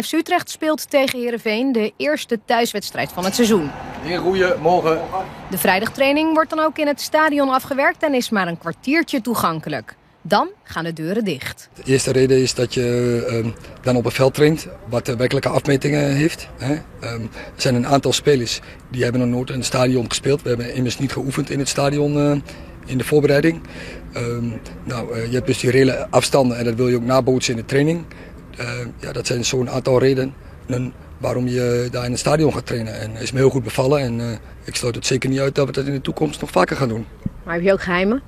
FC Utrecht speelt tegen Heerenveen de eerste thuiswedstrijd van het seizoen. Hier roeien, morgen. De vrijdagtraining wordt dan ook in het stadion afgewerkt en is maar een kwartiertje toegankelijk. Dan gaan de deuren dicht. De eerste reden is dat je dan op een veld traint wat werkelijke afmetingen heeft. Er zijn een aantal spelers die hebben nog nooit in het stadion gespeeld. We hebben immers niet geoefend in het stadion in de voorbereiding. Je hebt dus die reële afstanden en dat wil je ook nabootsen in de training. Dat zijn zo'n aantal redenen waarom je daar in het stadion gaat trainen. En is me heel goed bevallen en ik sluit het zeker niet uit dat we dat in de toekomst nog vaker gaan doen. Maar heb je ook geheimen?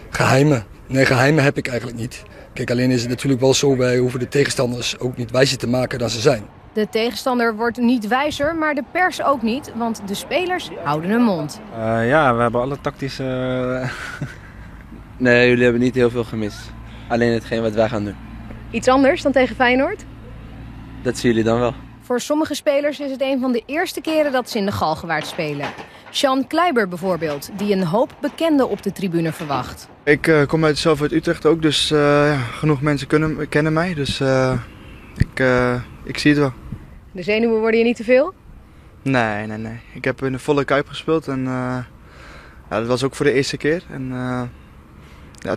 Geheimen? Nee, geheimen heb ik eigenlijk niet. Kijk, alleen is het natuurlijk wel zo, wij hoeven de tegenstanders ook niet wijzer te maken dan ze zijn. De tegenstander wordt niet wijzer, maar de pers ook niet, want de spelers houden hun mond. We hebben alle tactische... Nee, jullie hebben niet heel veel gemist. Alleen hetgeen wat wij gaan doen. Iets anders dan tegen Feyenoord? Dat zien jullie dan wel. Voor sommige spelers is het een van de eerste keren dat ze in de Galgenwaard spelen. Sean Kleiber bijvoorbeeld, die een hoop bekenden op de tribune verwacht. Ik kom zelf uit Utrecht ook, dus genoeg mensen kennen mij. Dus ik zie het wel. De zenuwen worden je niet te veel? Nee. Ik heb in de volle Kuip gespeeld en dat was ook voor de eerste keer. En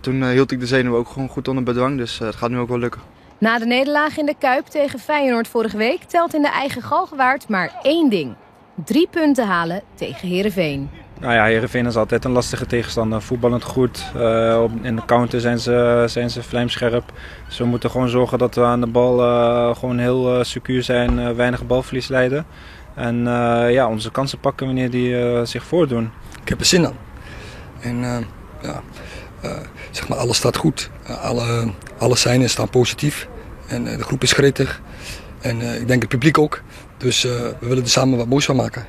toen hield ik de zenuwen ook gewoon goed onder bedwang, dus het gaat nu ook wel lukken. Na de nederlaag in de Kuip tegen Feyenoord vorige week telt in de eigen Galgenwaard maar één ding. 3 punten halen tegen Heerenveen. Heerenveen is altijd een lastige tegenstander. Voetballend goed. In de counter zijn ze vlijmscherp. Dus we moeten gewoon zorgen dat we aan de bal gewoon heel secuur zijn. Weinig balverlies leiden. En onze kansen pakken wanneer die zich voordoen. Ik heb er zin aan. En alles staat goed. Alle seinen staan positief. En de groep is gretig. En ik denk het publiek ook. Dus we willen er samen wat moois van maken.